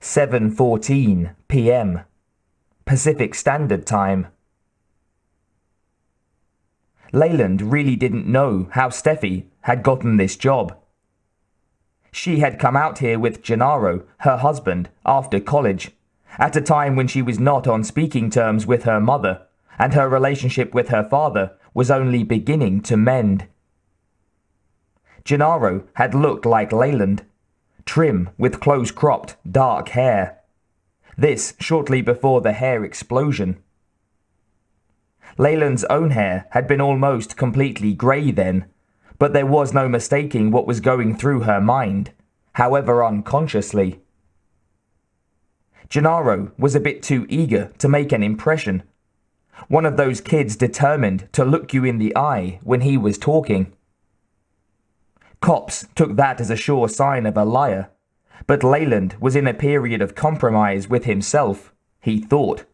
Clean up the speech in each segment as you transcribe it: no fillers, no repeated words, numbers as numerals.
7:14 p.m. Pacific Standard Time. Leland really didn't know how Steffi had gotten this job. She had come out here with Gennaro, her husband, after college, at a time when she was not on speaking terms with her mother, and her relationship with her father was only beginning to mend. Gennaro had looked like Leland, trim with close-cropped, dark hair. This shortly before the hair explosion. Leland's own hair had been almost completely grey then, but there was no mistaking what was going through her mind, however unconsciously. Gennaro was a bit too eager to make an impression. One of those kids determined to look you in the eye when he was talking. Cops took that as a sure sign of a liar, but Leland was in a period of compromise with himself, he thought.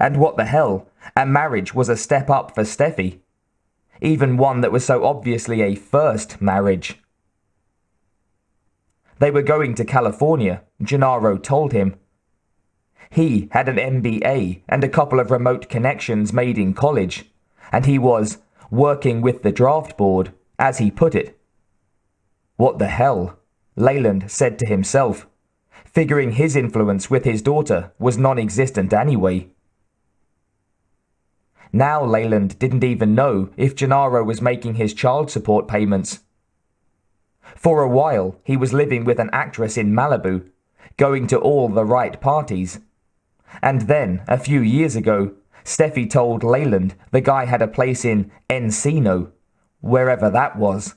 And what the hell, a marriage was a step up for Steffi. Even one that was so obviously a first marriage. They were going to California, Gennaro told him. He had an MBA and a couple of remote connections made in college, and he was working with the draft board, as he put it. What the hell, Leland said to himself, figuring his influence with his daughter was non-existent anyway. Now Leland didn't even know if Gennaro was making his child support payments. For a while, he was living with an actress in Malibu, going to all the right parties. And then, a few years ago, Steffi told Leland the guy had a place in Encino, wherever that was,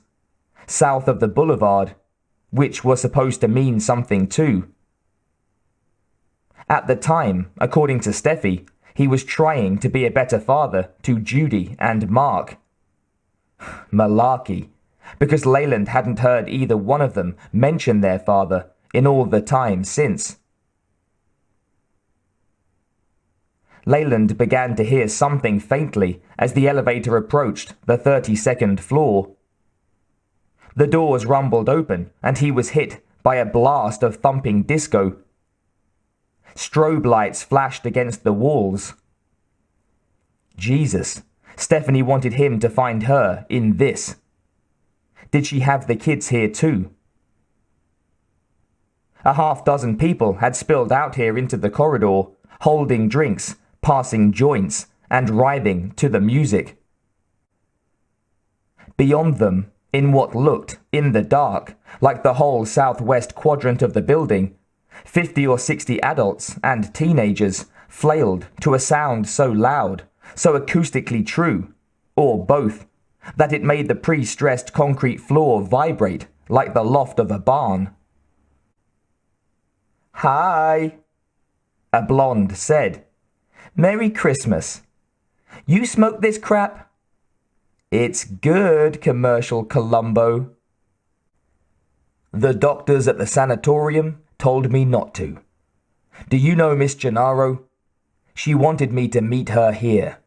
south of the boulevard, which was supposed to mean something too. At the time, according to Steffi, he was trying to be a better father to Judy and Mark. Malarkey, because Leland hadn't heard either one of them mention their father in all the time since. Leland began to hear something faintly as the elevator approached the 32nd floor. The doors rumbled open and he was hit by a blast of thumping disco. Strobe lights flashed against the walls. Jesus, Stephanie wanted him to find her in this. Did she have the kids here too? A half-dozen people had spilled out here into the corridor, holding drinks, passing joints, and writhing to the music. Beyond them, in what looked, in the dark, like the whole southwest quadrant of the building, 50 or 60 adults and teenagers flailed to a sound so loud, so acoustically true, or both, that it made the pre-stressed concrete floor vibrate like the loft of a barn. "Hi," a blonde said. "Merry Christmas. You smoke this crap?" "It's good, Commercial Columbo." "The doctors at the sanatorium told me not to. Do you know Miss Gennaro? She wanted me to meet her here."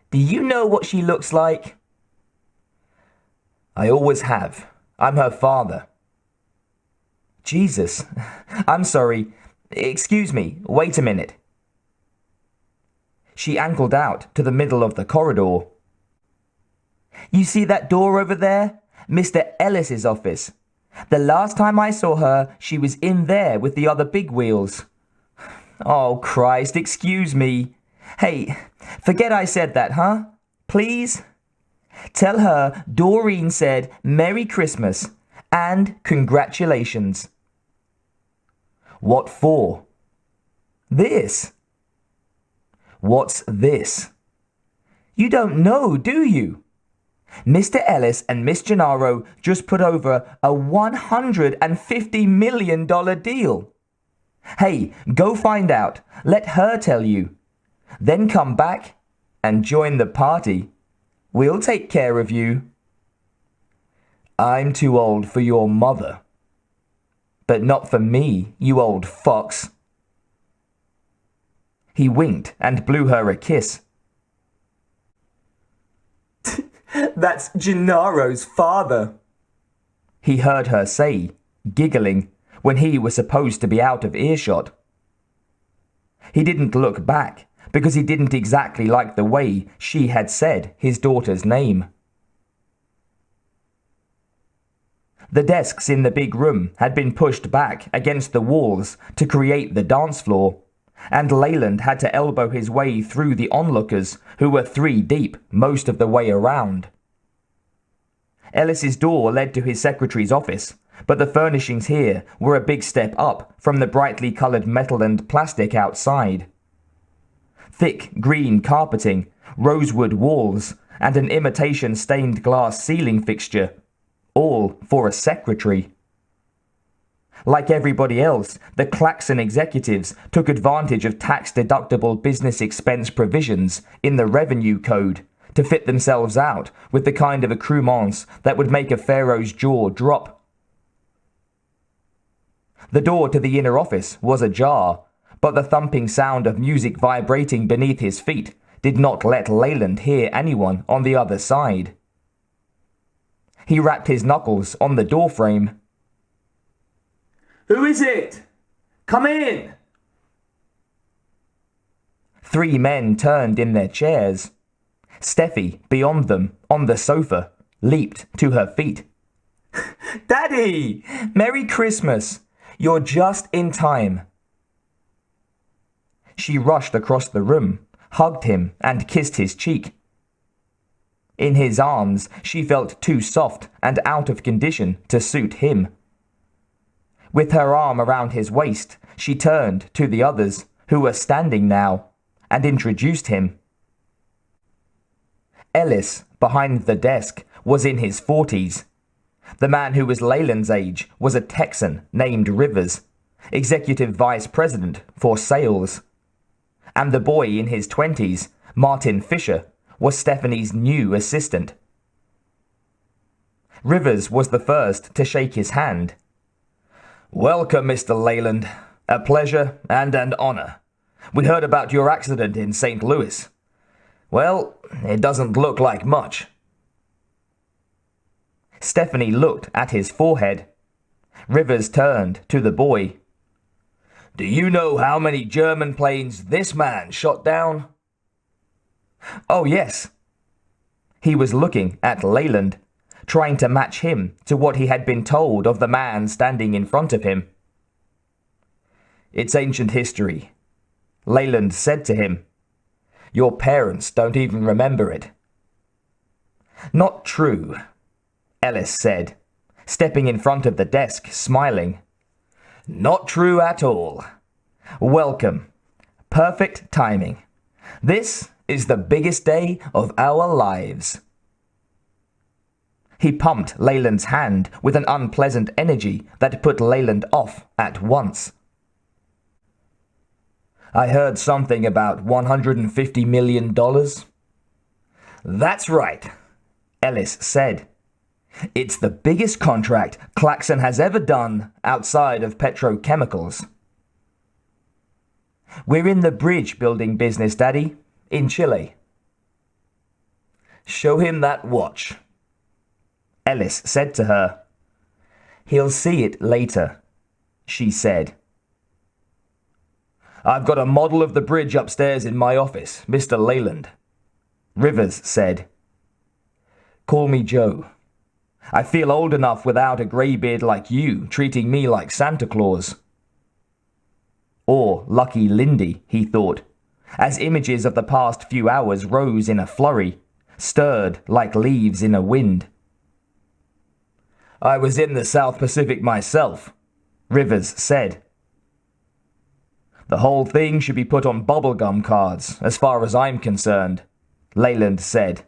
"Do you know what she looks like?" "I always have. I'm her father." "Jesus, I'm sorry. Excuse me, wait a minute." She ankled out to the middle of the corridor. "You see that door over there? Mr. Ellis's office. The last time I saw her, she was in there with the other big wheels." "Oh, Christ, excuse me. Hey, forget I said that, huh? Please? Tell her Doreen said Merry Christmas and congratulations." "What for?" "This." "What's this?" "You don't know, do you? Mr. Ellis and Miss Gennaro just put over a $150 million deal. Hey, go find out. Let her tell you. Then come back and join the party. We'll take care of you." "I'm too old for your mother." "But not for me, you old fox." He winked and blew her a kiss. "That's Gennaro's father," he heard her say, giggling, when he was supposed to be out of earshot. He didn't look back because he didn't exactly like the way she had said his daughter's name. The desks in the big room had been pushed back against the walls to create the dance floor, and Leland had to elbow his way through the onlookers who were 3 deep most of the way around. Ellis's door led to his secretary's office, but the furnishings here were a big step up from the brightly coloured metal and plastic outside. Thick green carpeting, rosewood walls, and an imitation stained glass ceiling fixture, all for a secretary. Like everybody else, the Claxon executives took advantage of tax-deductible business expense provisions in the Revenue Code to fit themselves out with the kind of accoutrements that would make a pharaoh's jaw drop. The door to the inner office was ajar, but the thumping sound of music vibrating beneath his feet did not let Leland hear anyone on the other side. He rapped his knuckles on the doorframe. "Who is it? Come in!" 3 men turned in their chairs. Steffi, beyond them, on the sofa, leaped to her feet. "Daddy! Merry Christmas! You're just in time." She rushed across the room, hugged him, and kissed his cheek. In his arms, she felt too soft and out of condition to suit him. With her arm around his waist, she turned to the others, who were standing now, and introduced him. Ellis, behind the desk, was in his 40s. The man who was Leland's age was a Texan named Rivers, executive vice president for sales. And the boy in his 20s, Martin Fisher, was Stephanie's new assistant. Rivers was the first to shake his hand. "Welcome, Mr. Leland. A pleasure and an honor. We heard about your accident in St. Louis. Well, it doesn't look like much." Stephanie looked at his forehead. Rivers turned to the boy. "Do you know how many German planes this man shot down?" "Oh, yes." He was looking at Leland, trying to match him to what he had been told of the man standing in front of him. "It's ancient history," Leland said to him. "Your parents don't even remember it." "Not true," Ellis said, stepping in front of the desk, smiling. "Not true at all. Welcome. Perfect timing. This is the biggest day of our lives." He pumped Leland's hand with an unpleasant energy that put Leland off at once. "I heard something about $150 million. "That's right," Ellis said. "It's the biggest contract Claxon has ever done outside of petrochemicals." "We're in the bridge building business, Daddy, in Chile." "Show him that watch," Ellis said to her. "He'll see it later," she said. "I've got a model of the bridge upstairs in my office, Mr. Leland," Rivers said. "Call me Joe. I feel old enough without a grey beard like you treating me like Santa Claus." Or Lucky Lindy, he thought, as images of the past few hours rose in a flurry, stirred like leaves in a wind. "I was in the South Pacific myself," Rivers said. "The whole thing should be put on bubblegum cards, as far as I'm concerned," Leland said.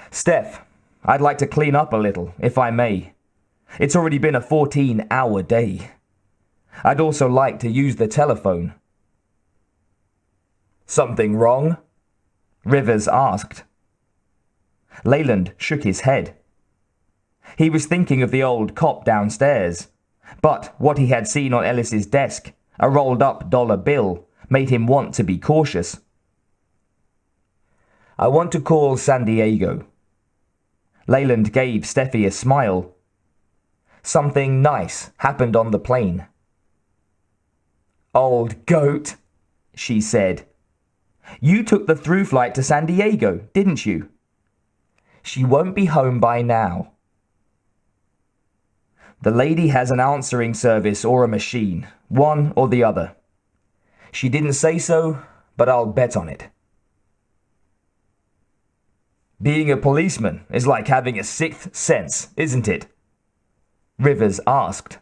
"Steph, I'd like to clean up a little, if I may. It's already been a 14-hour day. I'd also like to use the telephone." "Something wrong?" Rivers asked. Leland shook his head. He was thinking of the old cop downstairs, but what he had seen on Ellis's desk, a rolled-up dollar bill, made him want to be cautious. "I want to call San Diego." Leland gave Steffi a smile. Something nice happened on the plane. Old goat, she said. You took the through flight to San Diego, didn't you? She won't be home by now. The lady has an answering service or a machine, one or the other. She didn't say so, but I'll bet on it. Being a policeman is like having a sixth sense, isn't it? Rivers asked.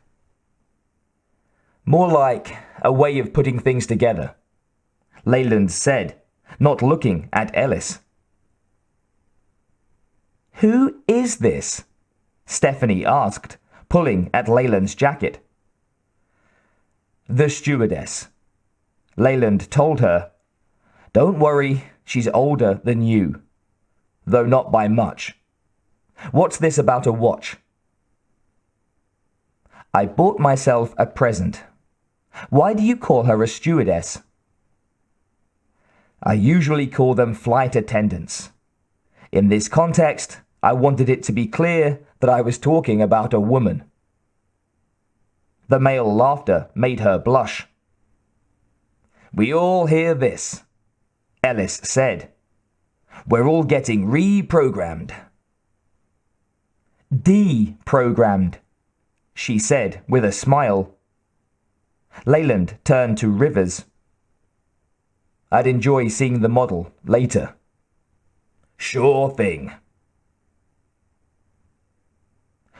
More like a way of putting things together, Leland said, not looking at Ellis. Who is this? Stephanie asked, pulling at Leland's jacket. The stewardess. Leland told her. Don't worry, she's older than you. Though not by much. What's this about a watch? I bought myself a present. Why do you call her a stewardess? I usually call them flight attendants. In this context, I wanted it to be clear that I was talking about a woman. The male laughter made her blush. We all hear this, Ellis said. We're all getting reprogrammed. Deprogrammed, she said with a smile. Leland turned to Rivers. I'd enjoy seeing the model later. Sure thing.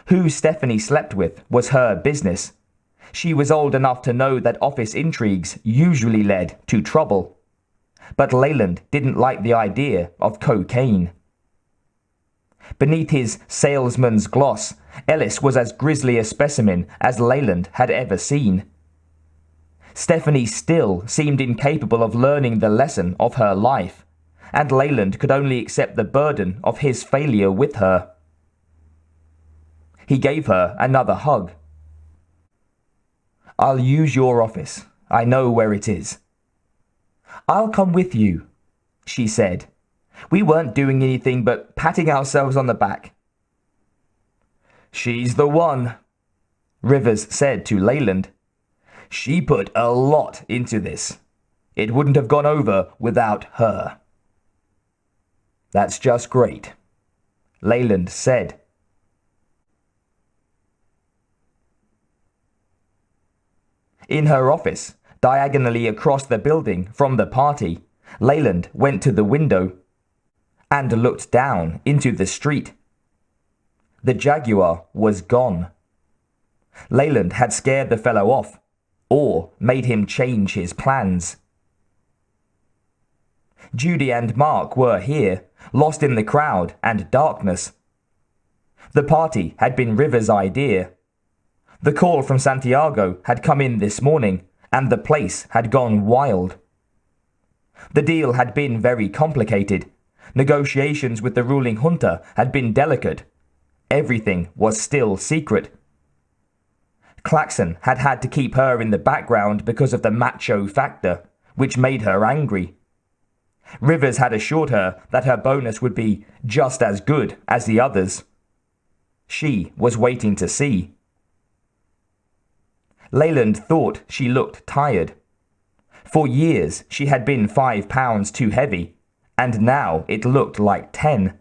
Who Stephanie slept with was her business. She was old enough to know that office intrigues usually led to trouble. But Leland didn't like the idea of cocaine. Beneath his salesman's gloss, Ellis was as grisly a specimen as Leland had ever seen. Stephanie still seemed incapable of learning the lesson of her life, and Leland could only accept the burden of his failure with her. He gave her another hug. I'll use your office. I know where it is. I'll come with you, she said. We weren't doing anything but patting ourselves on the back. She's the one, Rivers said to Leland. She put a lot into this. It wouldn't have gone over without her. That's just great, Leland said. In her office, diagonally across the building from the party, Leland went to the window and looked down into the street. The Jaguar was gone. Leland had scared the fellow off, or made him change his plans. Judy and Mark were here, lost in the crowd and darkness. The party had been Rivers' idea. The call from Santiago had come in this morning, and the place had gone wild. The deal had been very complicated. Negotiations with the ruling junta had been delicate. Everything was still secret. Claxon had had to keep her in the background because of the macho factor, which made her angry. Rivers had assured her that her bonus would be just as good as the others. She was waiting to see. Leland thought she looked tired. For years she had been 5 pounds too heavy, and now it looked like 10.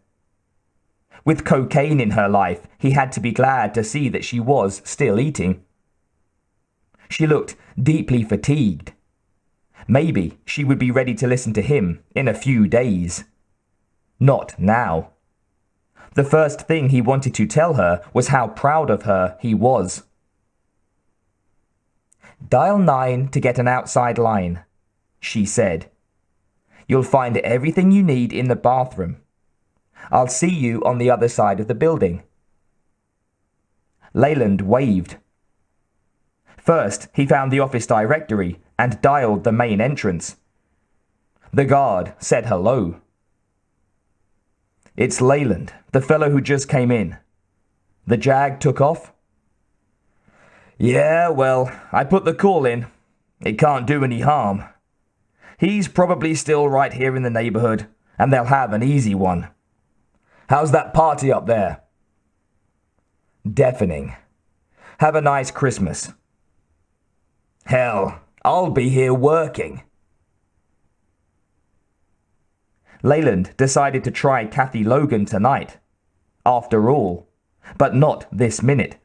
With cocaine in her life, he had to be glad to see that she was still eating. She looked deeply fatigued. Maybe she would be ready to listen to him in a few days. Not now. The first thing he wanted to tell her was how proud of her he was. Dial 9 to get an outside line, she said. You'll find everything you need in the bathroom. I'll see you on the other side of the building. Leland waved. First, he found the office directory and dialed the main entrance. The guard said hello. It's Leland, the fellow who just came in. The Jag took off? Yeah, well, I put the call in. It can't do any harm. He's probably still right here in the neighborhood, and they'll have an easy one. How's that party up there? Deafening. Have a nice Christmas. Hell, I'll be here working. Leland decided to try Kathy Logan tonight, after all, but not this minute.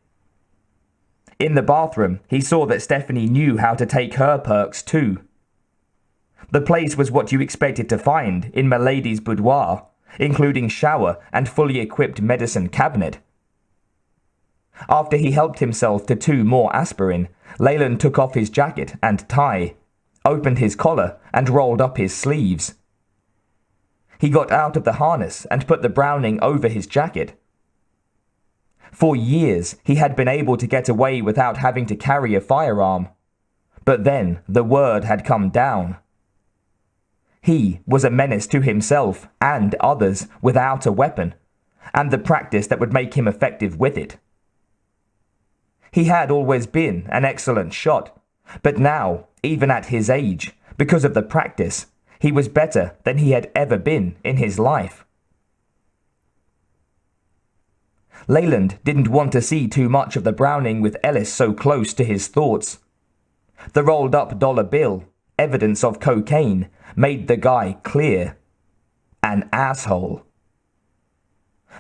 In the bathroom, he saw that Stephanie knew how to take her perks too. The place was what you expected to find in Milady's boudoir, including shower and fully equipped medicine cabinet. After he helped himself to 2 more aspirin, Leland took off his jacket and tie, opened his collar and rolled up his sleeves. He got out of the harness and put the Browning over his jacket. For years, he had been able to get away without having to carry a firearm. But then the word had come down. He was a menace to himself and others without a weapon, and the practice that would make him effective with it. He had always been an excellent shot, but now, even at his age, because of the practice, he was better than he had ever been in his life. Leland didn't want to see too much of the Browning with Ellis so close to his thoughts. The rolled-up dollar bill, evidence of cocaine, made the guy clear. An asshole.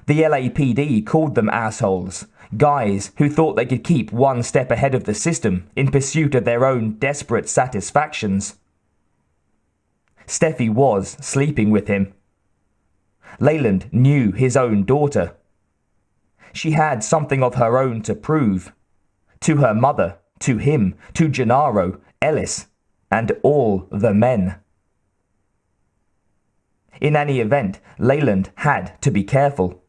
The LAPD called them assholes, guys who thought they could keep one step ahead of the system in pursuit of their own desperate satisfactions. Steffi was sleeping with him. Leland knew his own daughter. She had something of her own to prove. To her mother, to him, to Gennaro, Ellis, and all the men. In any event, Leland had to be careful.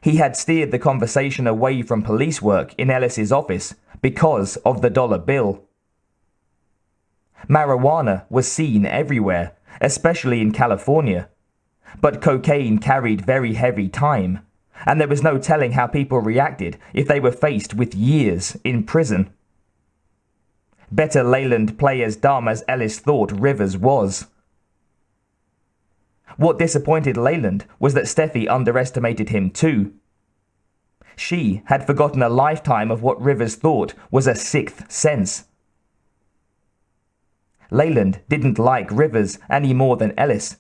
He had steered the conversation away from police work in Ellis's office because of the dollar bill. Marijuana was seen everywhere, especially in California. But cocaine carried very heavy time, and there was no telling how people reacted if they were faced with years in prison. Better Leland play as dumb as Ellis thought Rivers was. What disappointed Leland was that Steffi underestimated him too. She had forgotten a lifetime of what Rivers thought was a sixth sense. Leland didn't like Rivers any more than Ellis,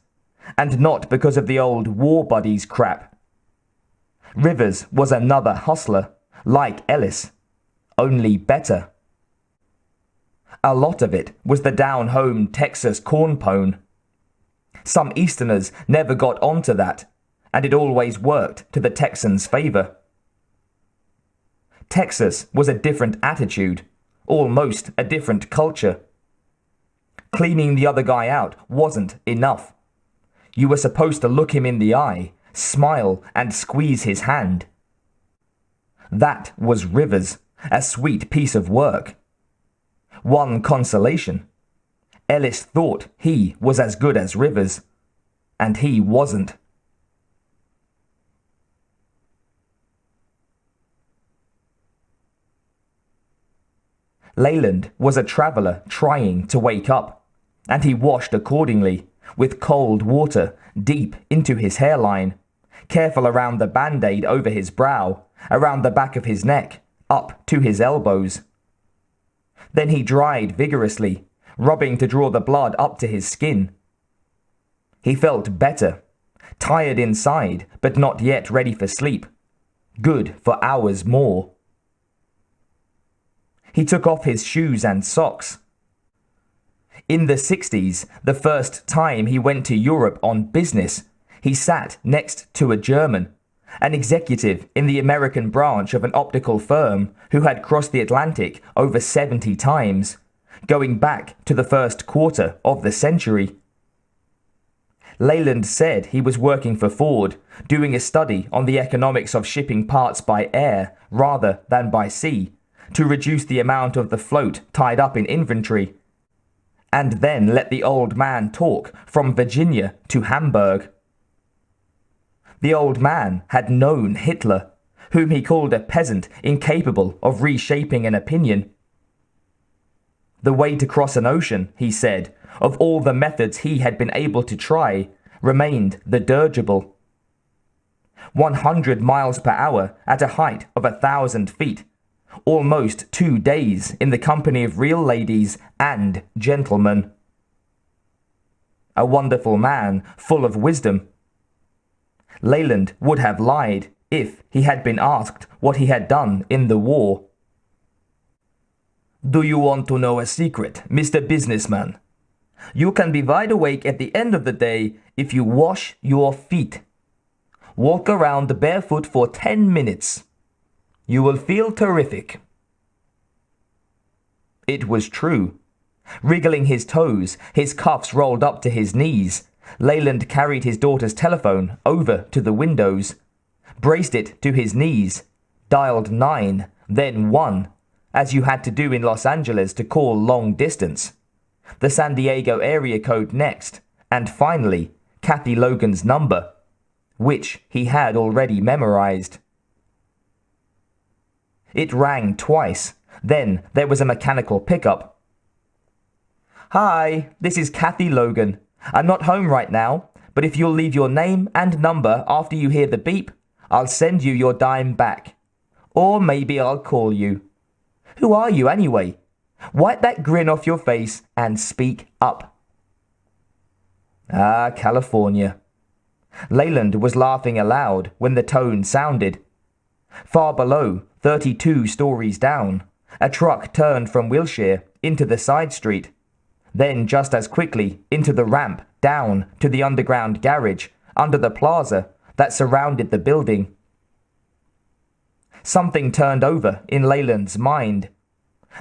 and not because of the old war buddies crap. Rivers was another hustler, like Ellis, only better. A lot of it was the down-home Texas corn pone. Some Easterners never got onto that, and it always worked to the Texans' favor. Texas was a different attitude, almost a different culture. Cleaning the other guy out wasn't enough. You were supposed to look him in the eye, smile, and squeeze his hand. That was Rivers, a sweet piece of work. One consolation. Ellis thought he was as good as Rivers, and he wasn't. Leland was a traveller trying to wake up, and he washed accordingly, with cold water deep into his hairline, careful around the band-aid over his brow, around the back of his neck, up to his elbows. Then he dried vigorously, rubbing to draw the blood up to his skin. He felt better, tired inside, but not yet ready for sleep. Good for hours more. He took off his shoes and socks. In the 60s, the first time he went to Europe on business, he sat next to a German, an executive in the American branch of an optical firm who had crossed the Atlantic over 70 times, going back to the first quarter of the century. Leland said he was working for Ford, doing a study on the economics of shipping parts by air rather than by sea, to reduce the amount of the float tied up in inventory, and then let the old man talk from Virginia to Hamburg. The old man had known Hitler, whom he called a peasant incapable of reshaping an opinion. The way to cross an ocean, he said, of all the methods he had been able to try, remained the dirigible. 100 miles per hour at a height of 1,000 feet, Almost 2 days in the company of real ladies and gentlemen. A wonderful man, full of wisdom. Leland would have lied if he had been asked what he had done in the war. Do you want to know a secret, Mr. Businessman? You can be wide awake at the end of the day if you wash your feet. Walk around barefoot for 10 minutes. You will feel terrific. It was true. Wriggling his toes, his cuffs rolled up to his knees, Leland carried his daughter's telephone over to the windows, braced it to his knees, dialed 9, then 1, as you had to do in Los Angeles to call long distance, the San Diego area code next, and finally, Kathy Logan's number, which he had already memorized. It rang twice, then there was a mechanical pickup. Hi, this is Kathy Logan. I'm not home right now, but if you'll leave your name and number after you hear the beep, I'll send you your dime back. Or maybe I'll call you. Who are you anyway? Wipe that grin off your face and speak up. Ah, California. Leland was laughing aloud when the tone sounded. Far below, 32 stories down, a truck turned from Wilshire into the side street, then just as quickly into the ramp down to the underground garage under the plaza that surrounded the building. Something turned over in Leland's mind.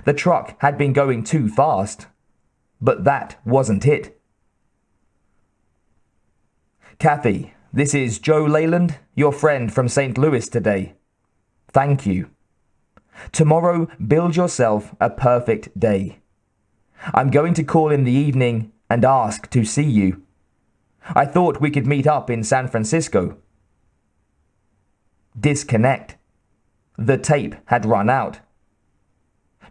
The truck had been going too fast, but that wasn't it. Kathy, this is Joe Leland, your friend from St. Louis today. Thank you. Tomorrow, build yourself a perfect day. I'm going to call in the evening and ask to see you. I thought we could meet up in San Francisco. Disconnect. The tape had run out.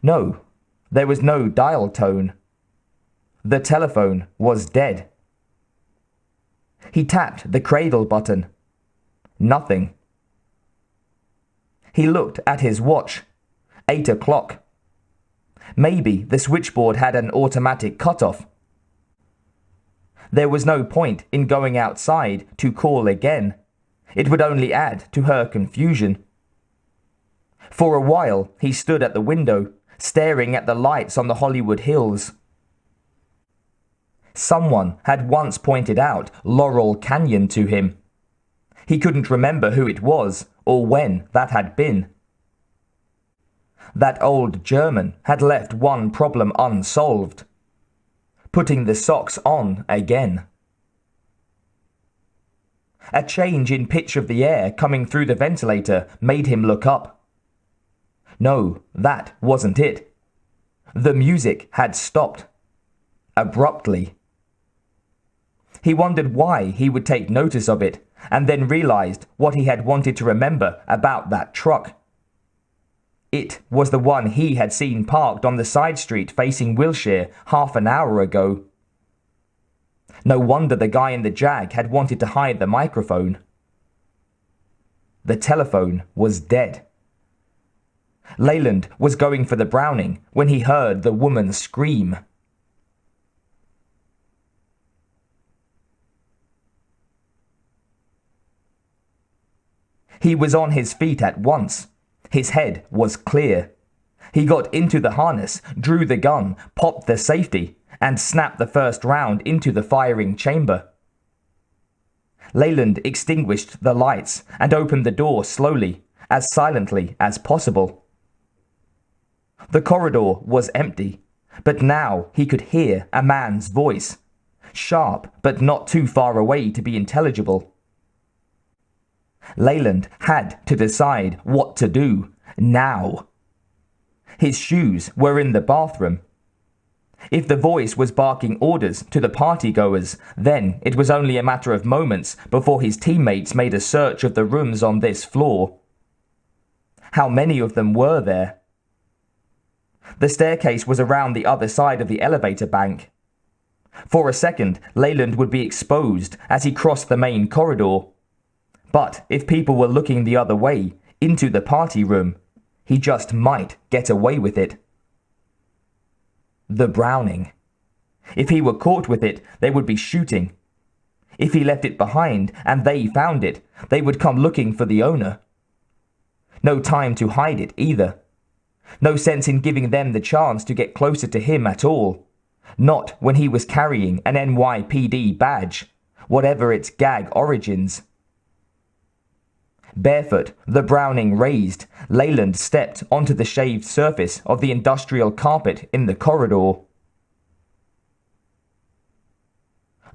No, there was no dial tone. The telephone was dead. He tapped the cradle button. Nothing. He looked at his watch. 8 o'clock. Maybe the switchboard had an automatic cutoff. There was no point in going outside to call again. It would only add to her confusion. For a while, he stood at the window, staring at the lights on the Hollywood Hills. Someone had once pointed out Laurel Canyon to him. He couldn't remember who it was or when that had been. That old German had left one problem unsolved: putting the socks on again. A change in pitch of the air coming through the ventilator made him look up. No, that wasn't it. The music had stopped. Abruptly. He wondered why he would take notice of it, and then realized what he had wanted to remember about that truck. It was the one he had seen parked on the side street facing Wilshire half an hour ago. No wonder the guy in the Jag had wanted to hide the microphone. The telephone was dead. Leland was going for the Browning when he heard the woman scream. He was on his feet at once. His head was clear. He got into the harness, drew the gun, popped the safety, and snapped the first round into the firing chamber. Leland extinguished the lights and opened the door slowly, as silently as possible. The corridor was empty, but now he could hear a man's voice, sharp but not too far away to be intelligible. Leland had to decide what to do now. His shoes were in the bathroom. If the voice was barking orders to the partygoers, then it was only a matter of moments before his teammates made a search of the rooms on this floor. How many of them were there? The staircase was around the other side of the elevator bank. For a second, Leland would be exposed as he crossed the main corridor. But if people were looking the other way, into the party room, He just might get away with it. The Browning. If he were caught with it, they would be shooting. If he left it behind and they found it, they would come looking for the owner. No time to hide it either. No sense in giving them the chance to get closer to him at all. Not when he was carrying an NYPD badge, whatever its gag origins. Barefoot, the Browning raised, Leland stepped onto the shaved surface of the industrial carpet in the corridor.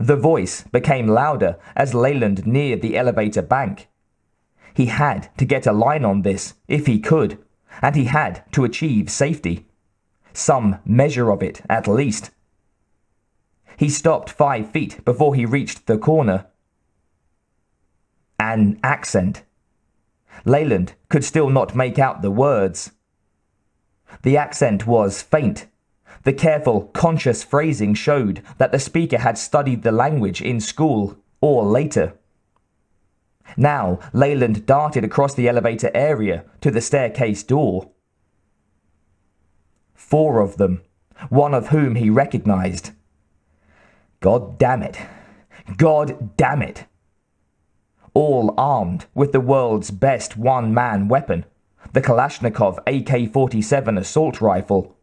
The voice became louder as Leland neared the elevator bank. He had to get a line on this, if he could, and he had to achieve safety. Some measure of it, at least. He stopped 5 feet before he reached the corner. An accent. Leland could still not make out the words. The accent was faint. The careful, conscious phrasing showed that the speaker had studied the language in school or later. Now, Leland darted across the elevator area to the staircase door. 4 of them, one of whom he recognized. God damn it. God damn it. All armed with the world's best one-man weapon, the Kalashnikov AK-47 assault rifle.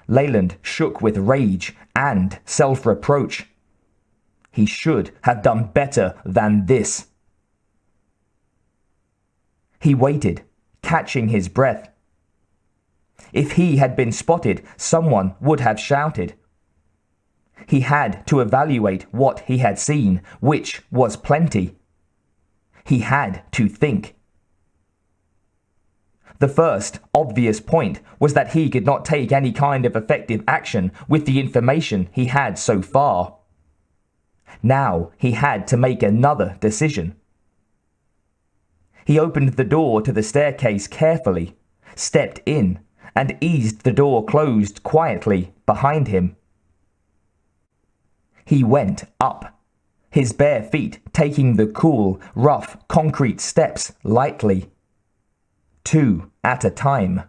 Leland shook with rage and self-reproach. He should have done better than this. He waited, catching his breath. If he had been spotted, someone would have shouted. He had to evaluate what he had seen, which was plenty. He had to think. The first obvious point was that he could not take any kind of effective action with the information he had so far. Now he had to make another decision. He opened the door to the staircase carefully, stepped in, and eased the door closed quietly behind him. He went up, his bare feet taking the cool, rough concrete steps lightly, 2 at a time.